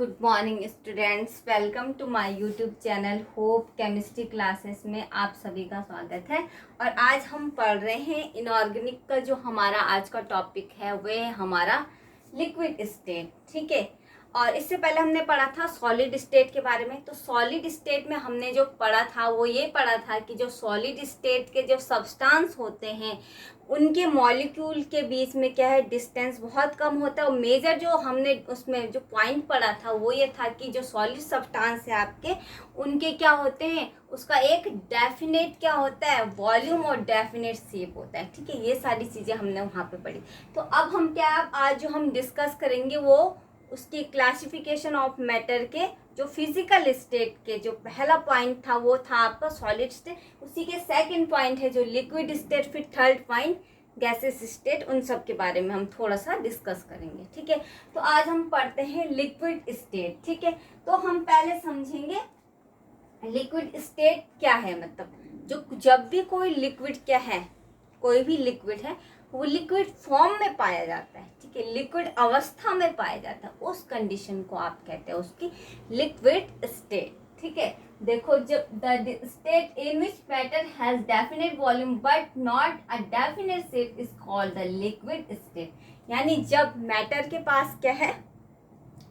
Good morning students, welcome to my YouTube channel hope chemistry classes में आप सभी का स्वागत है। और आज हम पढ़ रहे हैं इनऑर्गेनिक का जो हमारा आज का टॉपिक है वह है हमारा लिक्विड स्टेट। ठीक है, और इससे पहले हमने पढ़ा था सॉलिड स्टेट के बारे में। तो सॉलिड स्टेट में हमने जो पढ़ा था वो ये पढ़ा था कि जो सॉलिड स्टेट के जो सब्सटेंस होते हैं उनके मॉलिक्यूल के बीच में क्या है, डिस्टेंस बहुत कम होता है। और मेजर जो हमने उसमें जो पॉइंट पढ़ा था वो ये था कि जो सॉलिड सब्सटेंस है आपके, उनके क्या होते हैं, उसका एक डेफिनेट क्या होता है, वॉल्यूम और डेफिनेट शेप होता है। ठीक है, ये सारी चीज़ें हमने वहाँ पे पढ़ी। तो अब हम क्या, आज जो हम डिस्कस करेंगे वो उसकी क्लासिफिकेशन ऑफ मैटर के जो फिजिकल स्टेट के जो पहला पॉइंट था वो था आपका सॉलिड स्टेट, उसी के सेकंड पॉइंट है जो लिक्विड स्टेट, फिर थर्ड पॉइंट गैसेस स्टेट। उन सब के बारे में हम थोड़ा सा डिस्कस करेंगे। ठीक है, तो आज हम पढ़ते हैं लिक्विड स्टेट। ठीक है, तो हम पहले समझेंगे लिक्विड स्टेट क्या है। मतलब जो जब भी कोई लिक्विड क्या है, कोई भी लिक्विड है वो लिक्विड फॉर्म में पाया जाता है। ठीक है, लिक्विड अवस्था में पाया जाता है, उस कंडीशन को आप कहते हैं उसकी लिक्विड स्टेट। ठीक है, देखो, जब the state in which matter has definite volume but not a definite shape is called the liquid state. यानी जब मैटर के पास क्या है,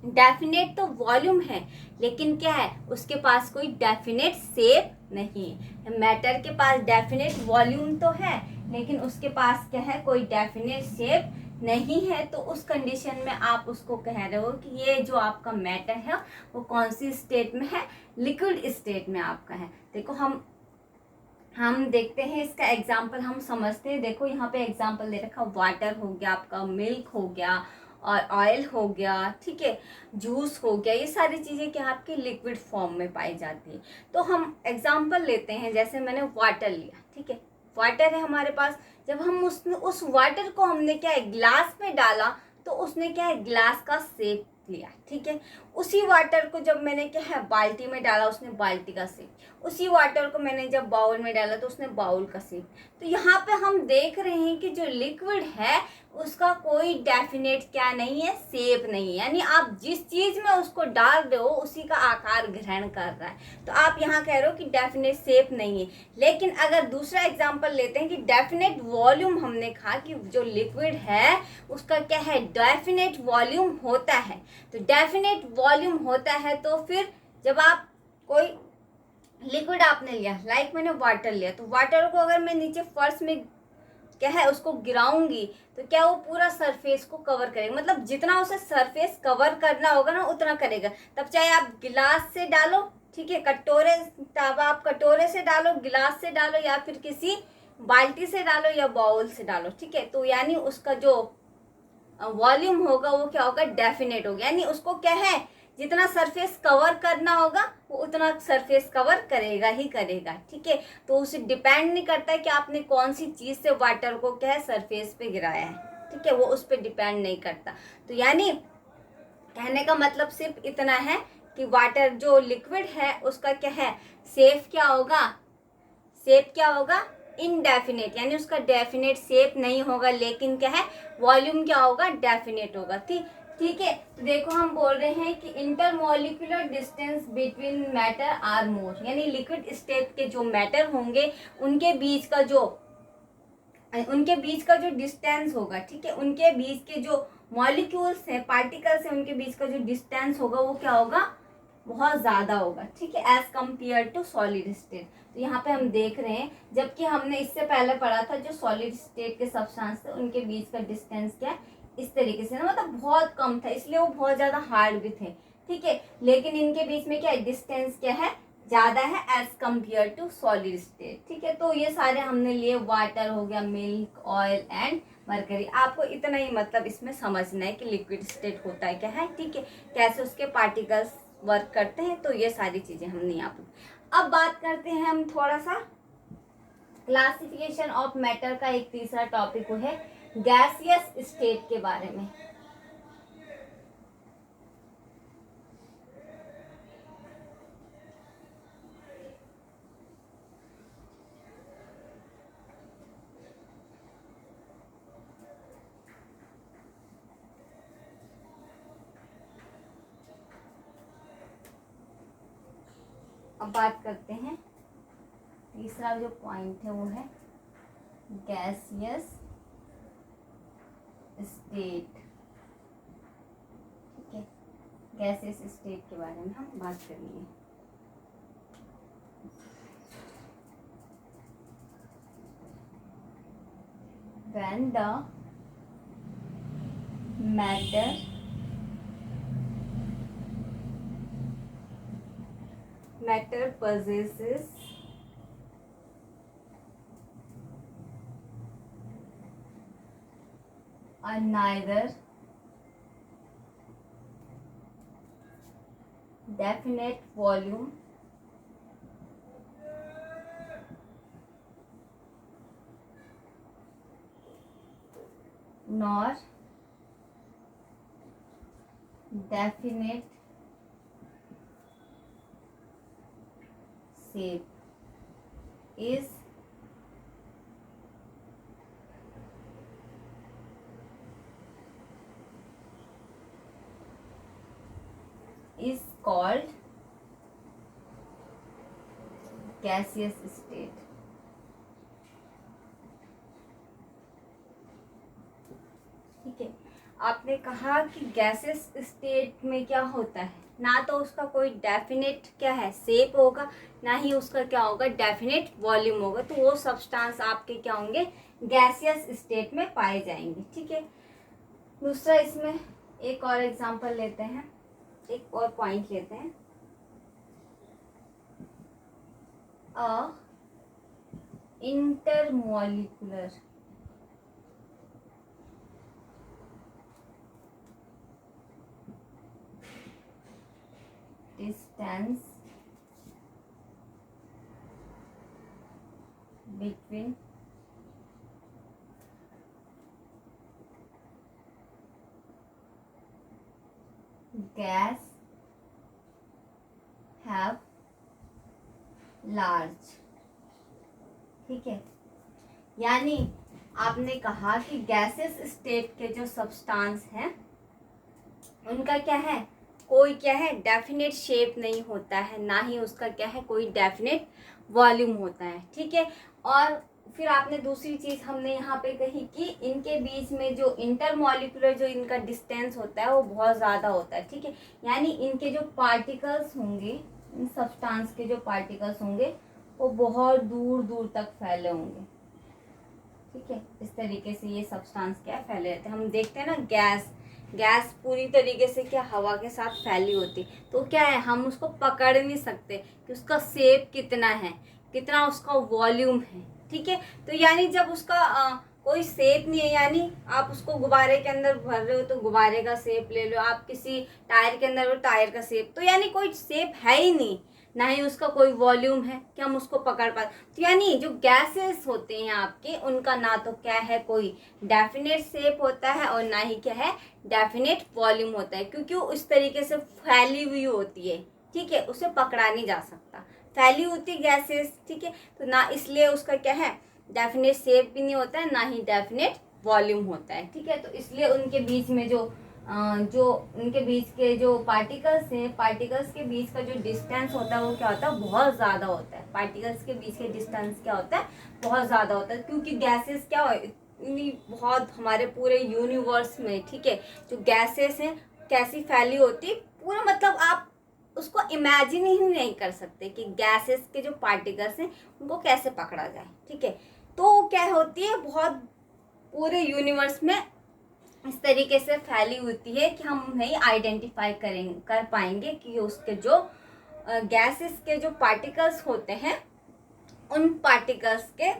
डेफिनेट तो वॉल्यूम है लेकिन क्या है, उसके पास कोई डेफिनेट शेप नहीं है। मैटर के पास डेफिनेट वॉल्यूम तो है लेकिन उसके पास क्या है, कोई डेफिनेट शेप नहीं है। तो उस कंडीशन में आप उसको कह रहे हो कि ये जो आपका मैटर है वो कौन सी स्टेट में है, लिक्विड स्टेट में आपका है। देखो, हम देखते हैं इसका एग्जाम्पल, हम समझते हैं। देखो यहाँ पे एग्जाम्पल दे रखा, वाटर हो गया आपका, मिल्क हो गया और ऑयल हो गया। ठीक है, जूस हो गया, ये सारी चीज़ें क्या आपकी लिक्विड फॉर्म में पाई जाती है। तो हम एग्जाम्पल लेते हैं, जैसे मैंने वाटर लिया। ठीक है, वाटर है हमारे पास, जब हम उस वाटर को हमने क्या है, ग्लास में डाला तो उसने क्या है, ग्लास का शेप लिया। ठीक है, उसी वाटर को जब मैंने क्या है बाल्टी में डाला, उसने बाल्टी का शेप। उसी वाटर को मैंने जब बाउल में डाला तो उसने बाउल का शेप। तो यहाँ पे हम देख रहे हैं कि जो लिक्विड है उसका कोई डेफिनेट क्या नहीं है, शेप नहीं है। यानी आप जिस चीज में उसको डाल रहे हो उसी का आकार ग्रहण कर रहा है। तो आप यहाँ कह रहे हो कि डेफिनेट शेप नहीं है। लेकिन अगर दूसरा एग्जांपल लेते हैं कि डेफिनेट वॉल्यूम, हमने कहा कि जो लिक्विड है उसका क्या है, डेफिनेट वॉल्यूम होता है। तो डेफिनेट वॉल्यूम होता है तो फिर जब आप कोई लिक्विड आपने लिया, लाइक मैंने वाटर लिया, तो वाटर को अगर मैं नीचे फर्श में क्या है उसको गिराऊंगी तो क्या वो पूरा सरफेस को कवर करेगा। मतलब जितना उसे सरफेस कवर करना होगा ना उतना करेगा। तब चाहे आप गिलास से डालो, ठीक है, कटोरे, तब आप कटोरे से डालो, गिलास से डालो, या फिर किसी बाल्टी से डालो या बाउल से डालो। ठीक है, तो यानी उसका जो वॉल्यूम होगा वो क्या होगा, डेफिनेट होगा। यानी उसको क्या है, जितना सरफेस कवर करना होगा वो उतना सरफेस कवर करेगा ही करेगा। ठीक है, तो उसे डिपेंड नहीं करता है कि आपने कौन सी चीज से वाटर को क्या है सरफेस पे गिराया है। ठीक है, वो उस पर डिपेंड नहीं करता। तो यानी कहने का मतलब सिर्फ इतना है कि वाटर जो लिक्विड है उसका क्या है, शेप क्या होगा, शेप क्या होगा, इनडेफिनेट। यानी उसका डेफिनेट शेप नहीं होगा, लेकिन क्या है, वॉल्यूम क्या होगा, डेफिनेट होगा। ठीक है, तो देखो हम बोल रहे हैं कि intermolecular distance between matter are more. यानी लिक्विड स्टेट के जो मैटर होंगे उनके बीच का जो डिस्टेंस होगा, ठीक है, उनके बीच के जो मॉलिक्यूल्स हैं, पार्टिकल्स हैं, उनके बीच का जो डिस्टेंस होगा वो क्या होगा, बहुत ज्यादा होगा। ठीक है, as compare to solid state. तो यहाँ पे हम देख रहे हैं, जबकि हमने इससे पहले पढ़ा था जो सॉलिड स्टेट के सब्सटेंस थे उनके बीच का डिस्टेंस क्या इस तरीके से ना, मतलब बहुत कम था, इसलिए वो बहुत ज्यादा हार्ड भी थे। ठीक है, लेकिन इनके बीच में क्या डिस्टेंस क्या है, ज्यादा है as compare to solid state. ठीक है, तो ये सारे हमने लिए, वाटर हो गया, मिल्क, ऑयल एंड मरकरी। आपको इतना ही मतलब इसमें समझना है कि लिक्विड स्टेट होता है क्या है। ठीक है, कैसे उसके पार्टिकल्स वर्क करते हैं, तो ये सारी चीजें हमने यहाँ पर। अब बात करते हैं हम थोड़ा सा क्लासिफिकेशन ऑफ मैटर का। एक तीसरा टॉपिक वो है गैसियस स्टेट के बारे में। अब बात करते हैं, तीसरा जो पॉइंट है वो है गैसियस स्टेट। ठीक है, गैसियस स्टेट के बारे में हम बात करेंगे। When the matter possesses a neither definite volume nor definite shape is called gaseous state। ठीक है, आपने कहा कि गैसेस स्टेट में क्या होता है, ना तो उसका कोई डेफिनेट क्या है शेप होगा, ना ही उसका क्या होगा डेफिनेट वॉल्यूम होगा, तो वो सब्सटेंस आपके क्या होंगे गैसियस स्टेट में पाए जाएंगे। ठीक है, दूसरा इसमें एक और एग्जांपल लेते हैं, एक और पॉइंट लेते हैं। अ intermolecular distance between gas have large। ठीक है, यानी आपने कहा कि गैसेस स्टेट के जो सब्सटेंस हैं उनका क्या है, कोई क्या है डेफिनेट शेप नहीं होता है, ना ही उसका क्या है कोई डेफिनेट वॉल्यूम होता है। ठीक है, और फिर आपने दूसरी चीज़ हमने यहाँ पे कही कि इनके बीच में जो इंटरमॉलिक्यूलर जो इनका डिस्टेंस होता है वो बहुत ज़्यादा होता है। ठीक है, यानी इनके जो पार्टिकल्स होंगे, इन सब्सटेंस के जो पार्टिकल्स होंगे वो बहुत दूर दूर तक फैले होंगे। ठीक है, इस तरीके से ये सब्सटेंस क्या फैले रहते हैं। हम देखते हैं ना गैस पूरी तरीके से क्या हवा के साथ फैली होती, तो क्या है हम उसको पकड़ नहीं सकते कि उसका शेप कितना है, कितना उसका वॉल्यूम है। ठीक है, तो यानी जब उसका कोई शेप नहीं है, यानी आप उसको गुब्बारे के अंदर भर रहे हो तो गुब्बारे का शेप ले लो, आप किसी टायर के अंदर हो टायर का शेप, तो यानी कोई शेप है ही नहीं, ना ही उसका कोई वॉल्यूम है कि हम उसको पकड़ पाते। तो यानी जो गैसेस होते हैं आपके, उनका ना तो क्या है कोई डेफिनेट शेप होता है और ना ही क्या है डेफिनेट वॉल्यूम होता है, क्योंकि वो इस तरीके से फैली हुई होती है। ठीक है, उसे पकड़ा नहीं जा सकता, फैली होती गैसेस। ठीक है, तो ना इसलिए उसका क्या है डेफिनेट शेप भी नहीं होता है, ना ही डेफिनेट वॉल्यूम होता है। ठीक है, तो इसलिए उनके बीच में जो उनके बीच के जो पार्टिकल्स हैं, पार्टिकल्स के बीच का जो डिस्टेंस होता है वो क्या होता है बहुत ज़्यादा होता है। पार्टिकल्स के बीच के डिस्टेंस क्या होता है बहुत ज़्यादा होता है, क्योंकि गैसेस क्या हो इतनी बहुत हमारे पूरे यूनिवर्स में। ठीक है, जो गैसेस हैं कैसी फैली होती पूरा, मतलब आप उसको इमेजिन ही नहीं कर सकते कि गैसेस के जो पार्टिकल्स हैं उनको कैसे पकड़ा जाए। ठीक है, तो क्या होती है बहुत पूरे यूनिवर्स में इस तरीके से फैली होती है कि हम नहीं आइडेंटिफाई कर पाएंगे कि उसके जो गैसेस के जो पार्टिकल्स होते हैं उन पार्टिकल्स के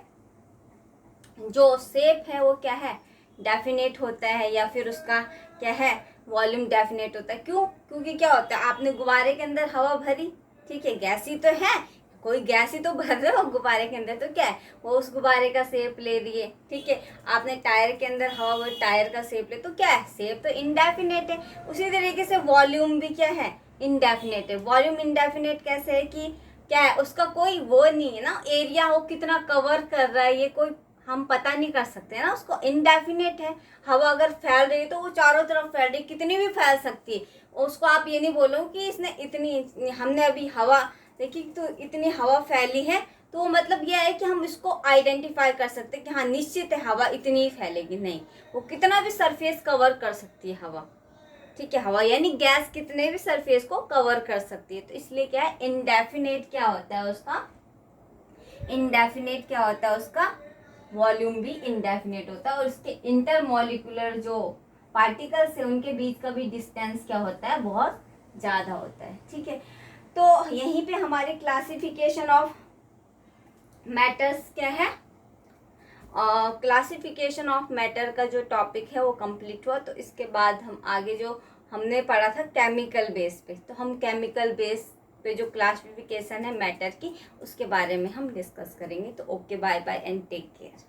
जो शेप है वो क्या है डेफिनेट होता है या फिर उसका क्या है वॉल्यूम डेफिनेट होता है। क्यों? क्योंकि क्या होता है आपने गुब्बारे के अंदर हवा भरी, ठीक है, गैस ही तो है, कोई गैस ही तो भर रहे हो गुब्बारे के अंदर, तो क्या है वो उस गुब्बारे का शेप ले रही है। ठीक है, आपने टायर के अंदर हवा भरी, टायर का शेप ले, तो क्या है शेप तो इनडेफिनेट है। उसी तरीके से वॉल्यूम भी क्या है इनडेफिनेट है। वॉल्यूम इनडेफिनेट कैसे है कि क्या है उसका कोई वो नहीं है ना, एरिया वो कितना कवर कर रहा है ये कोई हम पता नहीं कर सकते ना, उसको इनडेफिनेट है। हवा अगर फैल रही है तो वो चारों तरफ फैल रही है, कितनी भी फैल सकती है। उसको आप ये नहीं बोलो कि इसने इतनी, हमने अभी हवा देखिए तो इतनी हवा फैली है, तो मतलब यह है कि हम इसको आइडेंटिफाई कर सकते हैं कि हाँ निश्चित है हवा इतनी ही फैलेगी। नहीं, वो कितना भी सरफेस कवर कर सकती है हवा, ठीक है। हवा यानी गैस कितने भी सरफेस को कवर कर सकती है। तो इसलिए क्या है, इंडेफिनेट क्या होता है उसका, इंडेफिनेट क्या होता है उसका, वॉल्यूम भी इंडेफिनेट होता है। और उसके इंटरमॉलिक्यूलर जो पार्टिकल्स है उनके बीच का भी डिस्टेंस क्या होता है, बहुत ज़्यादा होता है, ठीक है। तो यहीं पे हमारी क्लासिफिकेशन ऑफ मैटर्स क्या है, क्लासिफिकेशन ऑफ मैटर का जो टॉपिक है वो कंप्लीट हुआ। तो इसके बाद हम आगे जो हमने पढ़ा था केमिकल बेस पे, तो हम केमिकल बेस पे जो क्लासिफिकेशन है मैटर की, उसके बारे में हम डिस्कस करेंगे। तो okay, bye bye and take care.